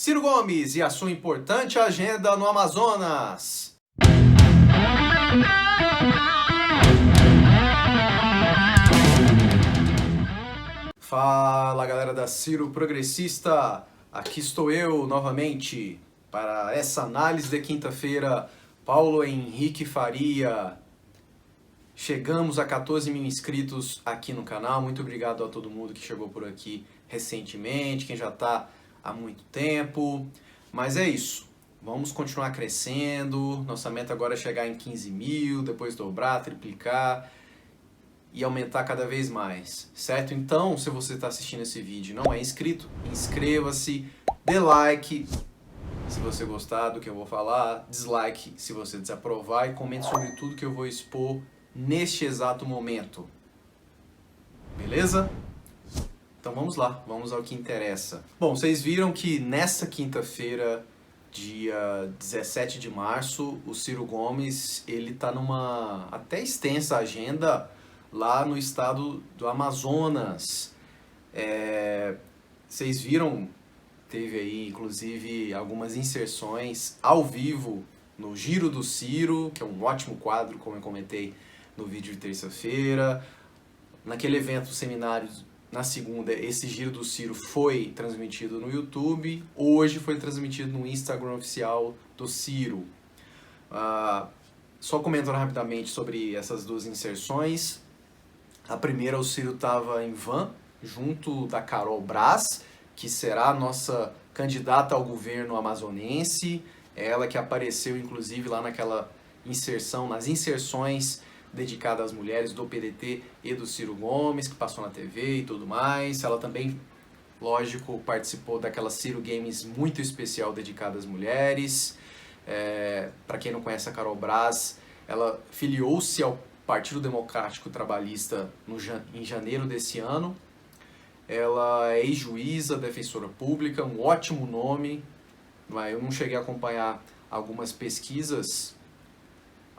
Ciro Gomes e a sua importante agenda no Amazonas. Fala, galera da Ciro Progressista, aqui estou eu novamente para essa análise de quinta-feira. Paulo Henrique Faria. Chegamos a 14 mil inscritos aqui no canal, muito obrigado a todo mundo que chegou por aqui recentemente, quem já está há muito tempo, mas é isso, vamos continuar crescendo, nossa meta agora é chegar em 15 mil, depois dobrar, triplicar e aumentar cada vez mais, certo? Então, se você está assistindo esse vídeo e não é inscrito, inscreva-se, dê like se você gostar do que eu vou falar, dislike se você desaprovar e comente sobre tudo que eu vou expor neste exato momento, beleza? Então vamos lá, vamos ao que interessa. Bom, vocês viram que nessa quinta-feira, dia 17 de março, o Ciro Gomes, ele tá numa até extensa agenda lá no estado do Amazonas. Vocês viram, teve aí inclusive algumas inserções ao vivo no Giro do Ciro, que é um ótimo quadro, como eu comentei no vídeo de terça-feira. Naquele evento, seminário, na segunda, esse Giro do Ciro foi transmitido no YouTube, hoje foi transmitido no Instagram oficial do Ciro. Só comentando rapidamente sobre essas duas inserções. A primeira, o Ciro estava em van, junto da Carol Braz, que será a nossa candidata ao governo amazonense, ela que apareceu inclusive lá naquela inserção, nas inserções dedicada às mulheres do PDT e do Ciro Gomes, que passou na TV e tudo mais. Ela também, lógico, participou daquela Ciro Games muito especial dedicada às mulheres. Para quem não conhece a Carol Braz, ela filiou-se ao Partido Democrático Trabalhista em janeiro desse ano. Ela é ex-juíza, defensora pública, um ótimo nome. Eu não cheguei a acompanhar algumas pesquisas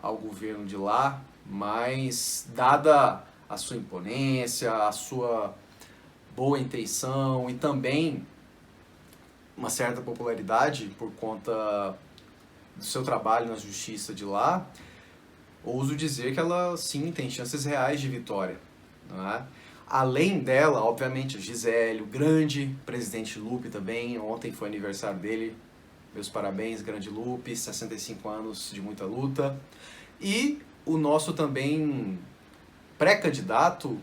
ao governo de lá, mas dada a sua imponência, a sua boa intenção e também uma certa popularidade por conta do seu trabalho na justiça de lá, ouso dizer que ela sim tem chances reais de vitória, não é? Além dela, obviamente, a Gisele, o grande presidente Lupe também, ontem foi aniversário dele, meus parabéns, grande Lupe, 65 anos de muita luta. E o nosso também pré-candidato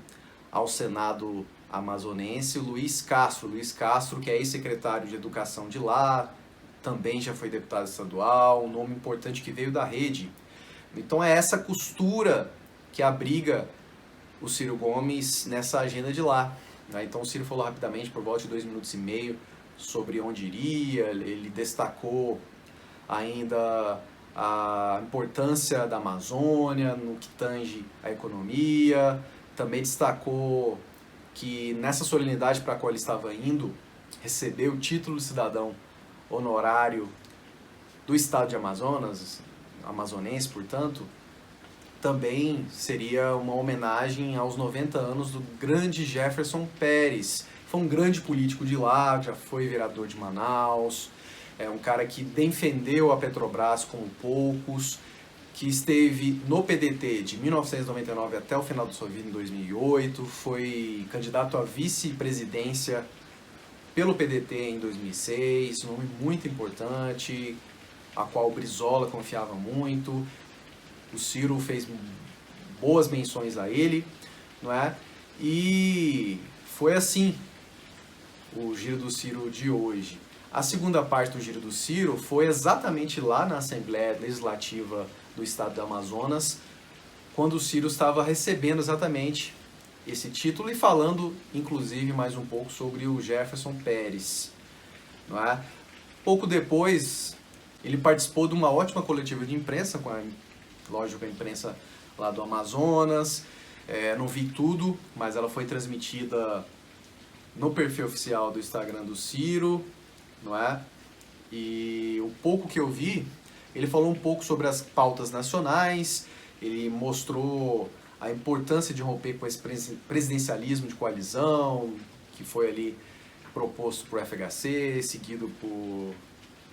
ao Senado amazonense, Luiz Castro. Luiz Castro, que é ex-secretário de Educação de lá, também já foi deputado estadual, um nome importante que veio da rede. Então é essa costura que abriga o Ciro Gomes nessa agenda de lá. Então o Ciro falou rapidamente, por volta de 2 minutos e meio, sobre onde iria, ele destacou ainda a importância da Amazônia no que tange a economia, também destacou que nessa solenidade para a qual ele estava indo, recebeu o título de cidadão honorário do estado de Amazonas, amazonense, portanto, também seria uma homenagem aos 90 anos do grande Jefferson Pérez. Foi um grande político de lá, já foi vereador de Manaus, é um cara que defendeu a Petrobras como poucos, que esteve no PDT de 1999 até o final da sua vida em 2008, foi candidato à vice-presidência pelo PDT em 2006, um nome muito importante, a qual o Brizola confiava muito. O Ciro fez boas menções a ele, não é? E foi assim o Giro do Ciro de hoje. A segunda parte do Giro do Ciro foi exatamente lá na Assembleia Legislativa do Estado do Amazonas, quando o Ciro estava recebendo exatamente esse título e falando, inclusive, mais um pouco sobre o Jefferson Pérez, não é? Pouco depois, ele participou de uma ótima coletiva de imprensa, com a imprensa lá do Amazonas. Não vi tudo, mas ela foi transmitida no perfil oficial do Instagram do Ciro, não é? E o pouco que eu vi, ele falou um pouco sobre as pautas nacionais, ele mostrou a importância de romper com esse presidencialismo de coalizão, que foi ali proposto por FHC, seguido por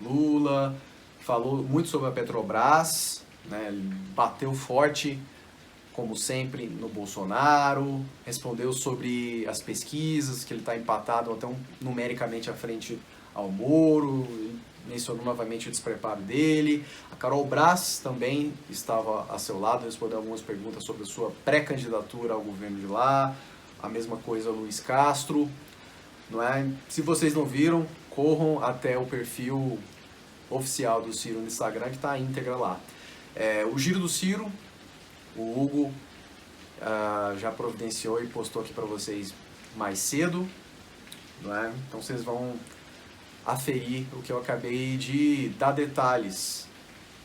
Lula, falou muito sobre a Petrobras, né? Bateu forte, como sempre, no Bolsonaro, respondeu sobre as pesquisas, que ele está empatado até numericamente à frente ao Moro, mencionou novamente o despreparo dele. A Carol Brás também estava a seu lado, respondeu algumas perguntas sobre a sua pré-candidatura ao governo de lá, a mesma coisa Luiz Castro. Não é? Se vocês não viram, corram até o perfil oficial do Ciro no Instagram, que está a íntegra lá. O Giro do Ciro, o Hugo já providenciou e postou aqui para vocês mais cedo, não é? Então vocês vão aferir o que eu acabei de dar detalhes,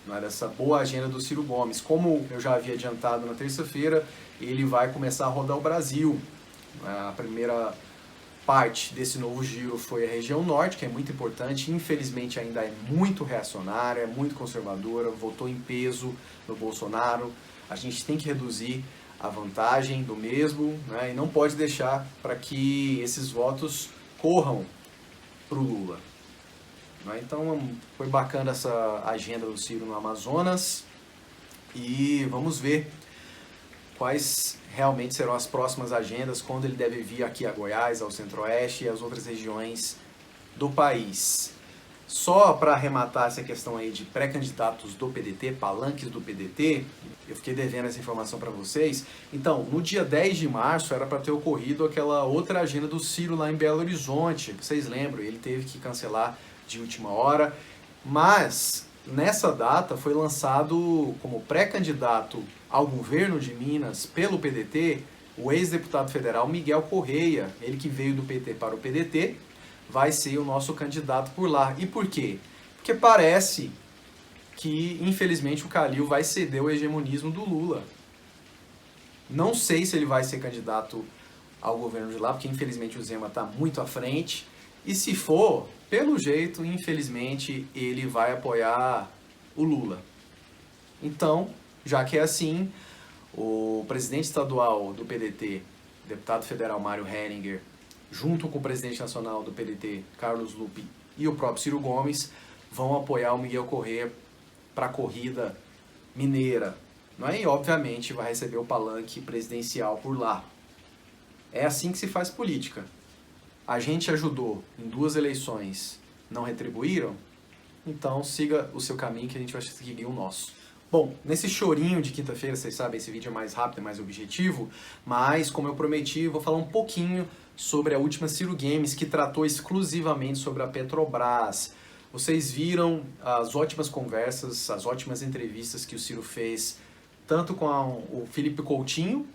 não é? Dessa boa agenda do Ciro Gomes. Como eu já havia adiantado na terça-feira, ele vai começar a rodar o Brasil. A primeira parte desse novo giro foi a região norte, que é muito importante, infelizmente ainda é muito reacionária, é muito conservadora, votou em peso no Bolsonaro. A gente tem que reduzir a vantagem do mesmo, né? E não pode deixar para que esses votos corram para o Lula. Né? Então foi bacana essa agenda do Ciro no Amazonas e vamos ver quais realmente serão as próximas agendas, quando ele deve vir aqui a Goiás, ao Centro-Oeste e às outras regiões do país. Só para arrematar essa questão aí de pré-candidatos do PDT, palanques do PDT, eu fiquei devendo essa informação para vocês. Então, no dia 10 de março era para ter ocorrido aquela outra agenda do Ciro lá em Belo Horizonte, vocês lembram, ele teve que cancelar de última hora, mas nessa data foi lançado como pré-candidato ao governo de Minas pelo PDT o ex-deputado federal Miguel Correia, ele que veio do PT para o PDT, vai ser o nosso candidato por lá. E por quê? Porque parece que, infelizmente, o Calil vai ceder o hegemonismo do Lula. Não sei se ele vai ser candidato ao governo de lá, porque, infelizmente, o Zema está muito à frente. E se for, pelo jeito, infelizmente, ele vai apoiar o Lula. Então, já que é assim, o presidente estadual do PDT, deputado federal Mário Herringer, junto com o presidente nacional do PDT, Carlos Lupe, e o próprio Ciro Gomes, vão apoiar o Miguel Correia para a corrida mineira. Não é? E, obviamente, vai receber o palanque presidencial por lá. É assim que se faz política. A gente ajudou em 2 eleições, não retribuíram? Então siga o seu caminho que a gente vai seguir o nosso. Bom, nesse chorinho de quinta-feira, vocês sabem, esse vídeo é mais rápido, é mais objetivo, mas como eu prometi, eu vou falar um pouquinho sobre a última Ciro Games, que tratou exclusivamente sobre a Petrobras. Vocês viram as ótimas conversas, as ótimas entrevistas que o Ciro fez, tanto com o Felipe Coutinho,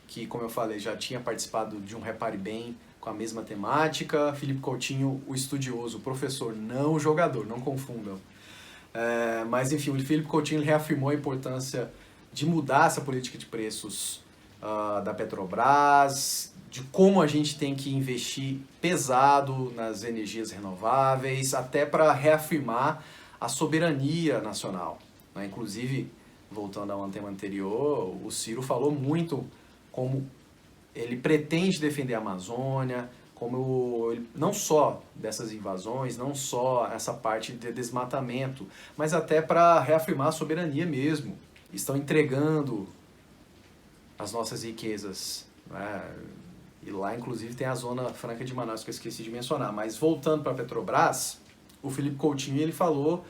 que, como eu falei, já tinha participado de um Repare Bem com a mesma temática. Felipe Coutinho, o estudioso, o professor, não o jogador, não confundam. Mas, enfim, o Felipe Coutinho reafirmou a importância de mudar essa política de preços da Petrobras, de como a gente tem que investir pesado nas energias renováveis, até para reafirmar a soberania nacional. Né? Inclusive, voltando ao tema anterior, o Ciro falou muito como ele pretende defender a Amazônia, como ele, não só dessas invasões, não só essa parte de desmatamento, mas até para reafirmar a soberania mesmo. Estão entregando as nossas riquezas, né? E lá, inclusive, tem a Zona Franca de Manaus, que eu esqueci de mencionar. Mas voltando para a Petrobras, o Felipe Coutinho ele falou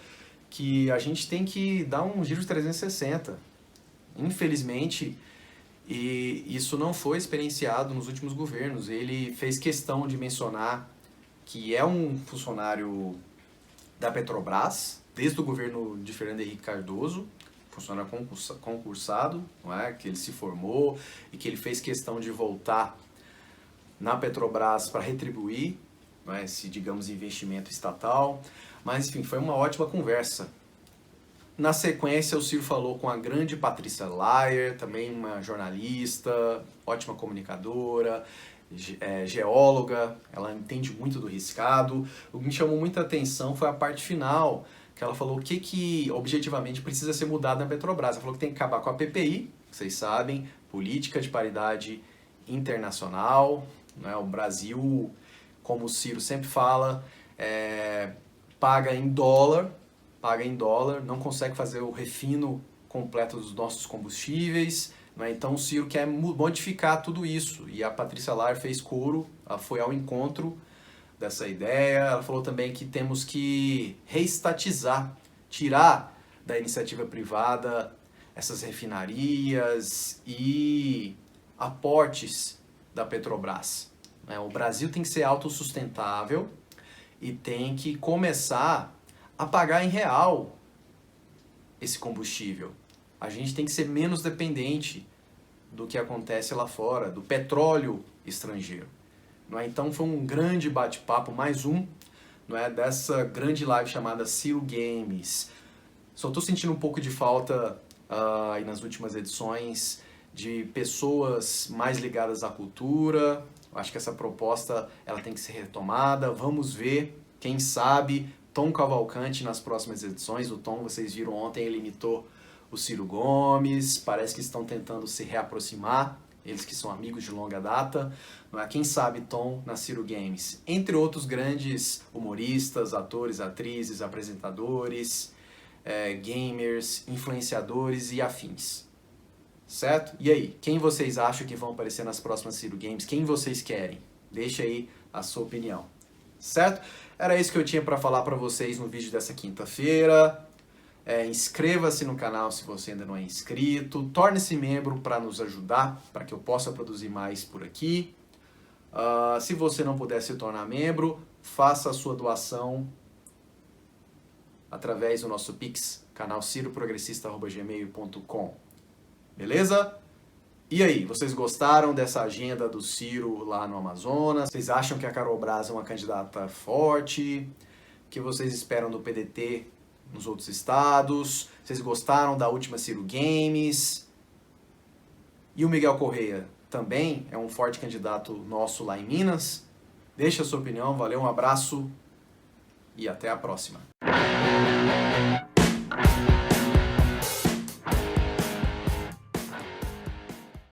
que a gente tem que dar um giro de 360. Infelizmente, e isso não foi experienciado nos últimos governos. Ele fez questão de mencionar que é um funcionário da Petrobras, desde o governo de Fernando Henrique Cardoso, funcionário concursado, não é? Que ele se formou e que ele fez questão de voltar na Petrobras para retribuir, não é? Esse, digamos, investimento estatal. Mas, enfim, foi uma ótima conversa. Na sequência, o Ciro falou com a grande Patrícia Layer, também uma jornalista, ótima comunicadora, geóloga, ela entende muito do riscado. O que me chamou muita atenção foi a parte final, que ela falou o que objetivamente precisa ser mudado na Petrobras. Ela falou que tem que acabar com a PPI, vocês sabem, Política de Paridade Internacional, né? O Brasil como o Ciro sempre fala, paga em dólar, não consegue fazer o refino completo dos nossos combustíveis, né? Então o Ciro quer modificar tudo isso, e a Patrícia Lar fez coro, ela foi ao encontro dessa ideia. Ela falou também que temos que reestatizar, tirar da iniciativa privada essas refinarias e aportes da Petrobras. O Brasil tem que ser autossustentável e tem que começar a pagar em real esse combustível. A gente tem que ser menos dependente do que acontece lá fora, do petróleo estrangeiro. Então foi um grande bate-papo, mais um, dessa grande live chamada Ciro Games. Só estou sentindo um pouco de falta aí nas últimas edições de pessoas mais ligadas à cultura. Eu acho que essa proposta ela tem que ser retomada. Vamos ver, quem sabe, Tom Cavalcante nas próximas edições. O Tom, vocês viram ontem, ele imitou o Ciro Gomes. Parece que estão tentando se reaproximar, eles que são amigos de longa data. Quem sabe Tom na Ciro Games. Entre outros grandes humoristas, atores, atrizes, apresentadores, gamers, influenciadores e afins. Certo? E aí, quem vocês acham que vão aparecer nas próximas Ciro Games? Quem vocês querem? Deixa aí a sua opinião. Certo? Era isso que eu tinha para falar para vocês no vídeo dessa quinta-feira. Inscreva-se no canal se você ainda não é inscrito. Torne-se membro para nos ajudar, para que eu possa produzir mais por aqui. Se você não puder se tornar membro, faça a sua doação através do nosso Pix, canalciroprogressista@gmail.com. Beleza? E aí, vocês gostaram dessa agenda do Ciro lá no Amazonas? Vocês acham que a Carol Braz é uma candidata forte? O que vocês esperam do PDT nos outros estados? Vocês gostaram da última Ciro Games? E o Miguel Correia também é um forte candidato nosso lá em Minas? Deixa a sua opinião, valeu, um abraço e até a próxima.